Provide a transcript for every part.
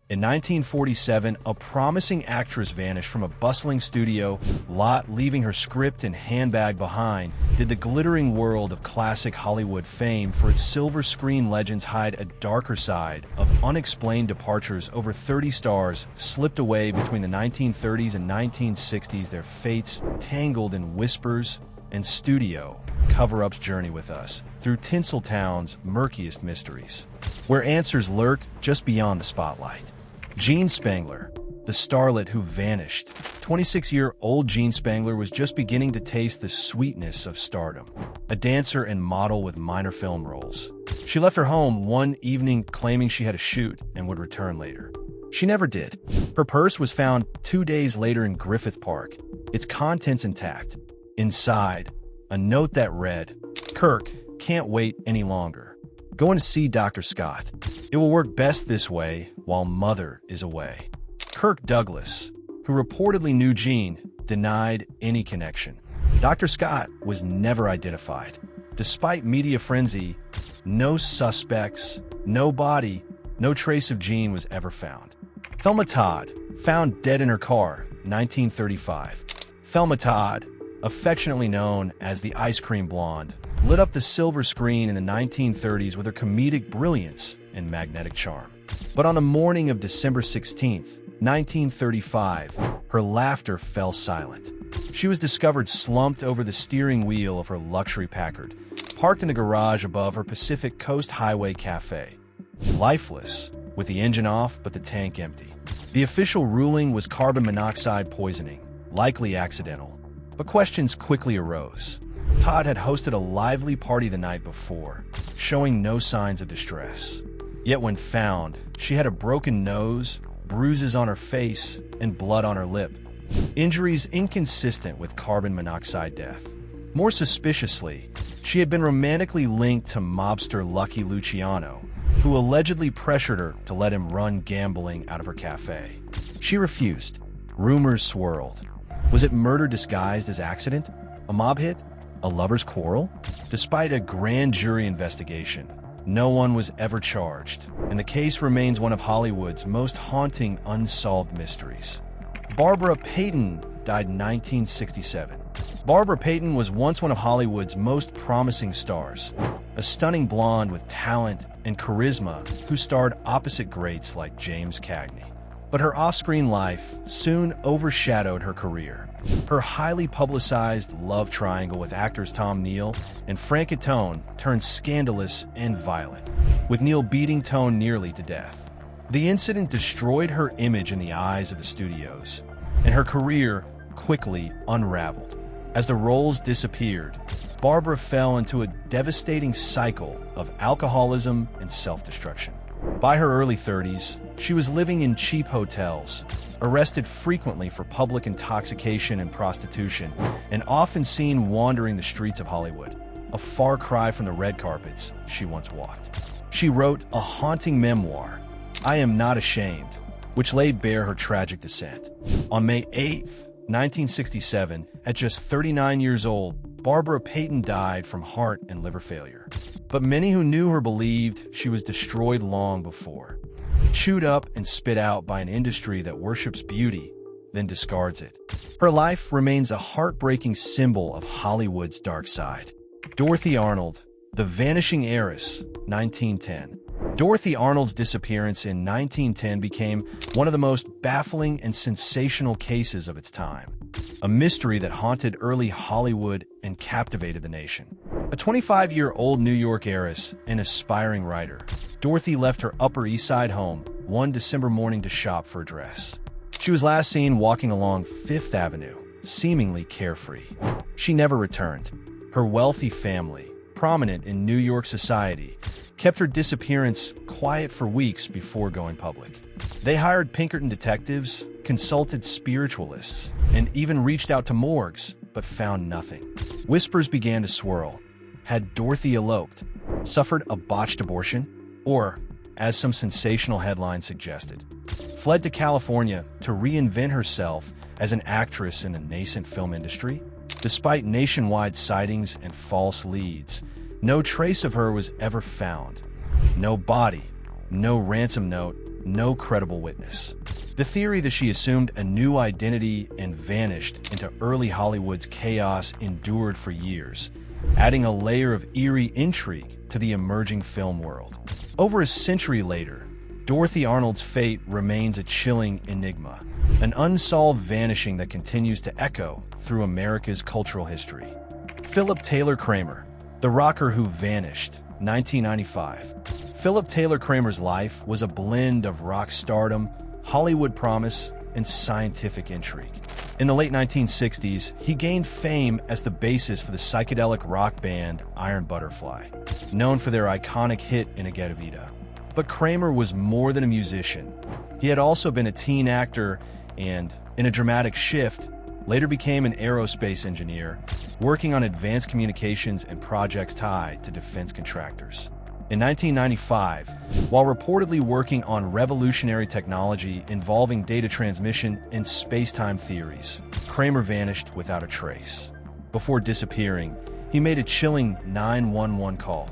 In 1947, a promising actress vanished from a bustling studio lot, leaving her script and handbag behind. Did the glittering world of classic Hollywood fame for its silver screen legends hide a darker side of unexplained departures? Over 30 stars slipped away between the 1930s and 1960s, their fates tangled in whispers and studio cover-ups. Journey with us through Tinseltown's murkiest mysteries, where answers lurk just beyond the spotlight. Jean Spangler, the starlet who vanished. 26-year-old Jean Spangler was just beginning to taste the sweetness of stardom, a dancer and model with minor film roles. She left her home one evening claiming she had a shoot and would return later. She never did. Her purse was found 2 days later in Griffith Park, its contents intact. Inside, a note that read, "Kirk, can't wait any longer. Going to see Dr. Scott. It will work best this way while Mother is away." Kirk Douglas, who reportedly knew Jean, denied any connection. Dr. Scott was never identified. Despite media frenzy, no suspects, no body, no trace of Jean was ever found. Thelma Todd, found dead in her car, 1935. Thelma Todd, affectionately known as the Ice Cream Blonde, lit up the silver screen in the 1930s with her comedic brilliance and magnetic charm. But on the morning of December 16, 1935, her laughter fell silent. She was discovered slumped over the steering wheel of her luxury Packard, parked in the garage above her Pacific Coast Highway cafe. Lifeless, with the engine off but the tank empty. The official ruling was carbon monoxide poisoning, likely accidental. But questions quickly arose. Todd had hosted a lively party the night before, showing no signs of distress. Yet when found, she had a broken nose, bruises on her face, and blood on her lip. Injuries inconsistent with carbon monoxide death. More suspiciously, she had been romantically linked to mobster Lucky Luciano, who allegedly pressured her to let him run gambling out of her cafe. She refused. Rumors swirled. Was it murder disguised as accident? A mob hit? A lover's quarrel? Despite a grand jury investigation, no one was ever charged, and the case remains one of Hollywood's most haunting unsolved mysteries. Barbara Payton died in 1967. Barbara Payton was once one of Hollywood's most promising stars, a stunning blonde with talent and charisma who starred opposite greats like James Cagney. But her off-screen life soon overshadowed her career. Her highly publicized love triangle with actors Tom Neal and Frank Catone turned scandalous and violent, with Neal beating Tone nearly to death. The incident destroyed her image in the eyes of the studios, and her career quickly unraveled. As the roles disappeared, Barbara fell into a devastating cycle of alcoholism and self-destruction. By her early 30s, she was living in cheap hotels, arrested frequently for public intoxication and prostitution, and often seen wandering the streets of Hollywood, a far cry from the red carpets she once walked. She wrote a haunting memoir, I Am Not Ashamed, which laid bare her tragic descent. On May 8, 1967, at just 39 years old, Barbara Payton died from heart and liver failure. But many who knew her believed she was destroyed long before, chewed up and spit out by an industry that worships beauty, then discards it. Her life remains a heartbreaking symbol of Hollywood's dark side. Dorothy Arnold, The Vanishing Heiress, 1910. Dorothy Arnold's disappearance in 1910 became one of the most baffling and sensational cases of its time, a mystery that haunted early Hollywood and captivated the nation. A 25-year-old New York heiress and aspiring writer, Dorothy left her Upper East Side home one December morning to shop for a dress. She was last seen walking along Fifth Avenue, seemingly carefree. She never returned. Her wealthy family, prominent in New York society, kept her disappearance quiet for weeks before going public. They hired Pinkerton detectives, consulted spiritualists, and even reached out to morgues, but found nothing. Whispers began to swirl. Had Dorothy eloped, suffered a botched abortion, or, as some sensational headlines suggested, fled to California to reinvent herself as an actress in the nascent film industry? Despite nationwide sightings and false leads, no trace of her was ever found. No body, no ransom note, no credible witness. The theory that she assumed a new identity and vanished into early Hollywood's chaos endured for years, adding a layer of eerie intrigue to the emerging film world. Over a century later, Dorothy Arnold's fate remains a chilling enigma, an unsolved vanishing that continues to echo through America's cultural history. Philip Taylor Kramer, the rocker who vanished, 1995. Philip Taylor Kramer's life was a blend of rock stardom, Hollywood promise, and scientific intrigue. In the late 1960s, he gained fame as the bassist for the psychedelic rock band Iron Butterfly, known for their iconic hit In a Get Vida. But Kramer was more than a musician. He had also been a teen actor and, in a dramatic shift, later became an aerospace engineer, working on advanced communications and projects tied to defense contractors. In 1995, while reportedly working on revolutionary technology involving data transmission and space-time theories, Kramer vanished without a trace. Before disappearing, he made a chilling 911 call.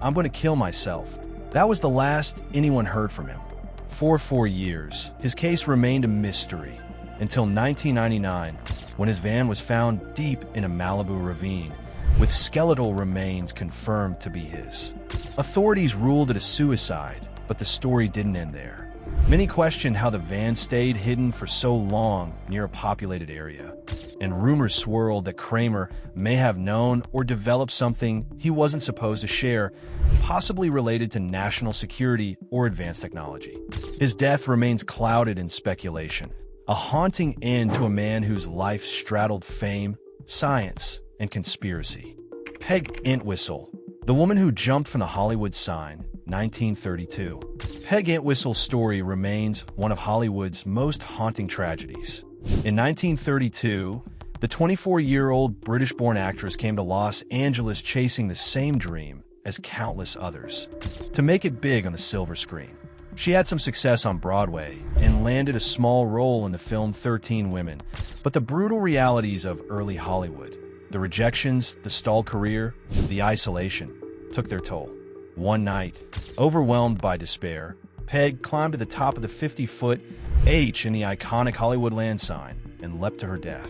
"I'm going to kill myself." That was the last anyone heard from him. For 4 years, his case remained a mystery, until 1999, when his van was found deep in a Malibu ravine, with skeletal remains confirmed to be his. Authorities ruled it a suicide, but the story didn't end there. Many questioned how the van stayed hidden for so long near a populated area, and rumors swirled that Kramer may have known or developed something he wasn't supposed to share, possibly related to national security or advanced technology. His death remains clouded in speculation, a haunting end to a man whose life straddled fame, science, and conspiracy. Peg Entwistle, the woman who jumped from the Hollywood sign, 1932. Peg Entwistle's story remains one of Hollywood's most haunting tragedies. In 1932, the 24-year-old British-born actress came to Los Angeles chasing the same dream as countless others: to make it big on the silver screen. She had some success on Broadway and landed a small role in the film 13 Women, but the brutal realities of early Hollywood, the rejections, the stalled career, the isolation, took their toll. One night, overwhelmed by despair, Peg climbed to the top of the 50-foot H in the iconic Hollywoodland sign and leapt to her death.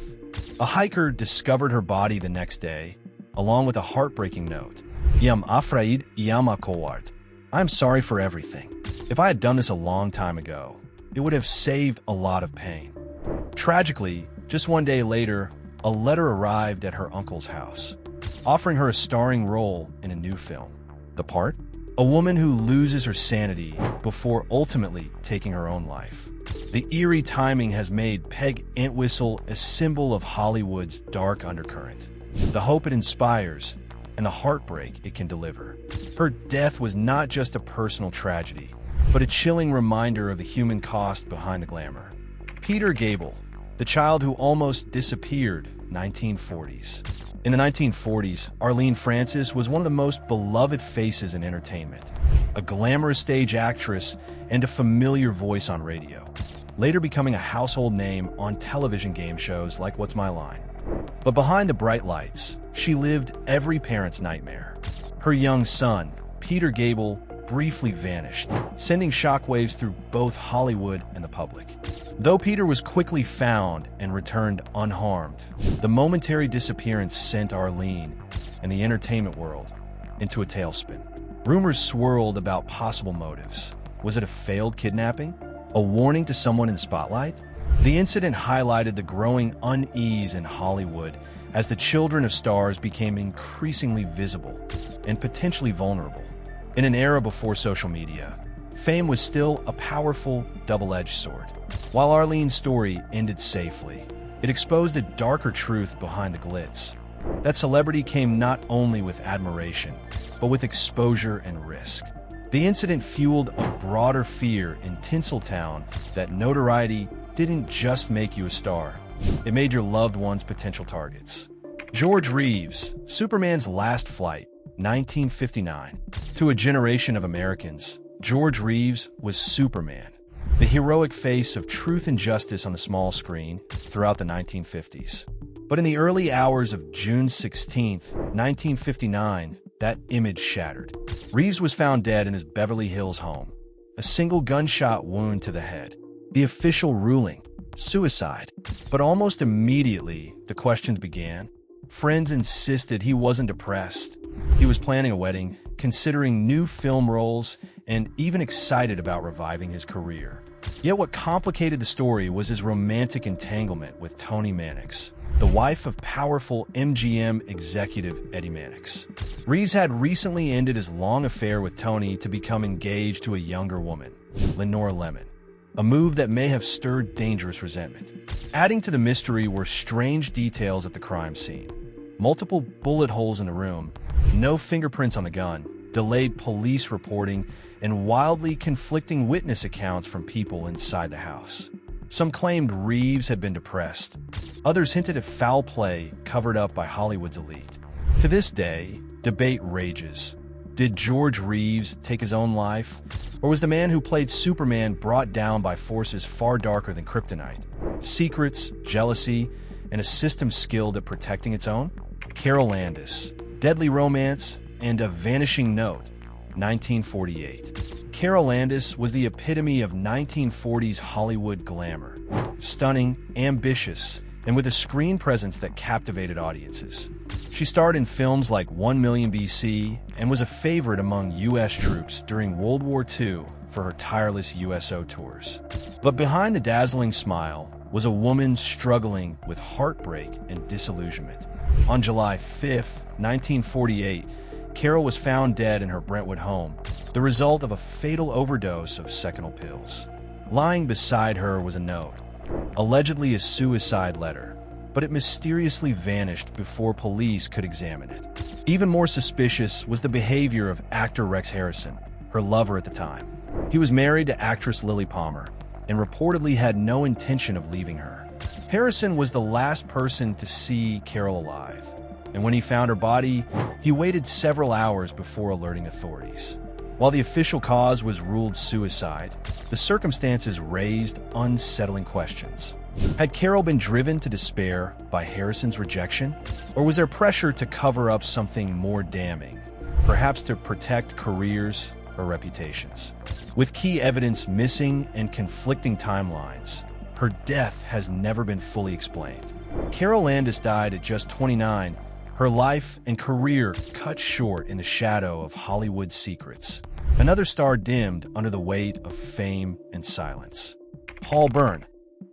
A hiker discovered her body the next day, along with a heartbreaking note: "Yam afraid yama koward." "I'm sorry for everything. If I had done this a long time ago, it would have saved a lot of pain." Tragically, just one day later, a letter arrived at her uncle's house, offering her a starring role in a new film. The part? A woman who loses her sanity before ultimately taking her own life. The eerie timing has made Peg Entwistle a symbol of Hollywood's dark undercurrent, the hope it inspires, and the heartbreak it can deliver. Her death was not just a personal tragedy, but a chilling reminder of the human cost behind the glamour. Peter Gable, the child who almost disappeared, 1940s. In the 1940s, Arlene Francis was one of the most beloved faces in entertainment, a glamorous stage actress and a familiar voice on radio, later becoming a household name on television game shows like What's My Line. But behind the bright lights, she lived every parent's nightmare. Her young son, Peter Gable, briefly vanished, sending shockwaves through both Hollywood and the public. Though Peter was quickly found and returned unharmed, the momentary disappearance sent Arlene and the entertainment world into a tailspin. Rumors swirled about possible motives. Was it a failed kidnapping? A warning to someone in the spotlight? The incident highlighted the growing unease in Hollywood as the children of stars became increasingly visible and potentially vulnerable. In an era before social media, fame was still a powerful, double-edged sword. While Arlene's story ended safely, it exposed a darker truth behind the glitz. That celebrity came not only with admiration, but with exposure and risk. The incident fueled a broader fear in Tinseltown that notoriety didn't just make you a star, it made your loved ones potential targets. George Reeves, Superman's last flight, 1959. To a generation of Americans, George Reeves was Superman, the heroic face of truth and justice on the small screen throughout the 1950s. But in the early hours of June 16, 1959, that image shattered. Reeves was found dead in his Beverly Hills home, a single gunshot wound to the head. The official ruling: suicide. But almost immediately, the questions began. Friends insisted he wasn't depressed. He was planning a wedding, considering new film roles, and even excited about reviving his career. Yet what complicated the story was his romantic entanglement with Toni Mannix, the wife of powerful MGM executive Eddie Mannix. Reeves had recently ended his long affair with Toni to become engaged to a younger woman, Lenore Lemon, a move that may have stirred dangerous resentment. Adding to the mystery were strange details at the crime scene. Multiple bullet holes in the room, no fingerprints on the gun, delayed police reporting, and wildly conflicting witness accounts from people inside the house. Some claimed Reeves had been depressed. Others hinted at foul play covered up by Hollywood's elite. To this day, debate rages. Did George Reeves take his own life? Or was the man who played Superman brought down by forces far darker than kryptonite? Secrets, jealousy, and a system skilled at protecting its own? Carol Landis, Deadly Romance, and A Vanishing Note, 1948. Carol Landis was the epitome of 1940s Hollywood glamour. Stunning, ambitious, and with a screen presence that captivated audiences. She starred in films like 1 Million BC and was a favorite among U.S. troops during World War II for her tireless USO tours. But behind the dazzling smile was a woman struggling with heartbreak and disillusionment. On July 5, 1948, Carol was found dead in her Brentwood home, the result of a fatal overdose of Seconal pills. Lying beside her was a note, allegedly a suicide letter, but it mysteriously vanished before police could examine it. Even more suspicious was the behavior of actor Rex Harrison, her lover at the time. He was married to actress Lily Palmer and reportedly had no intention of leaving her. Harrison was the last person to see Carol alive, and when he found her body, he waited several hours before alerting authorities. While the official cause was ruled suicide, the circumstances raised unsettling questions. Had Carol been driven to despair by Harrison's rejection? Or was there pressure to cover up something more damning, perhaps to protect careers or reputations? With key evidence missing and conflicting timelines, her death has never been fully explained. Carol Landis died at just 29, her life and career cut short in the shadow of Hollywood's secrets. Another star dimmed under the weight of fame and silence. Paul Byrne.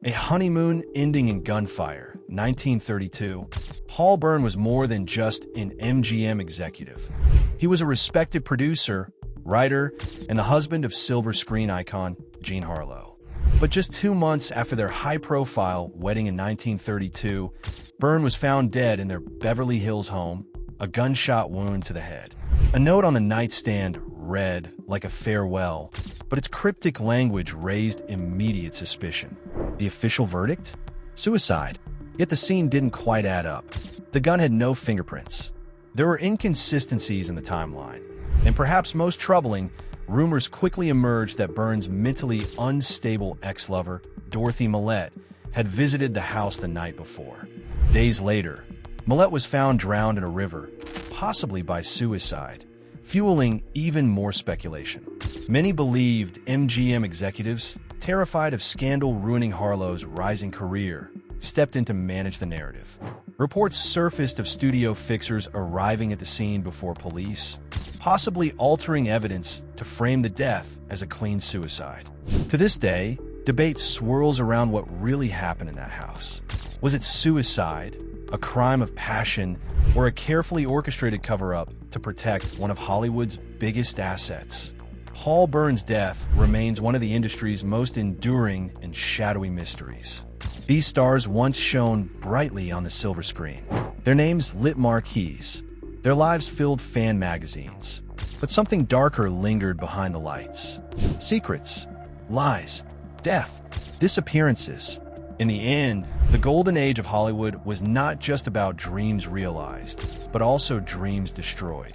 A honeymoon ending in gunfire, 1932. Paul Byrne was more than just an MGM executive. He was a respected producer, writer, and the husband of silver screen icon Jean Harlow. But just 2 months after their high-profile wedding in 1932, Byrne was found dead in their Beverly Hills home, a gunshot wound to the head. A note on the nightstand read like a farewell, but its cryptic language raised immediate suspicion. The official verdict? Suicide. Yet the scene didn't quite add up. The gun had no fingerprints. There were inconsistencies in the timeline, and perhaps most troubling, rumors quickly emerged that Byrne's mentally unstable ex-lover, Dorothy Millette, had visited the house the night before. Days later, Millette was found drowned in a river, possibly by suicide, fueling even more speculation. Many believed MGM executives, terrified of scandal ruining Harlow's rising career, stepped in to manage the narrative. Reports surfaced of studio fixers arriving at the scene before police, possibly altering evidence to frame the death as a clean suicide. To this day, debate swirls around what really happened in that house. Was it suicide, a crime of passion, or a carefully orchestrated cover-up to protect one of Hollywood's biggest assets? Paul Byrne's death remains one of the industry's most enduring and shadowy mysteries. These stars once shone brightly on the silver screen. Their names lit marquees. Their lives filled fan magazines. But something darker lingered behind the lights. Secrets, lies, death, disappearances. In the end, the golden age of Hollywood was not just about dreams realized, but also dreams destroyed.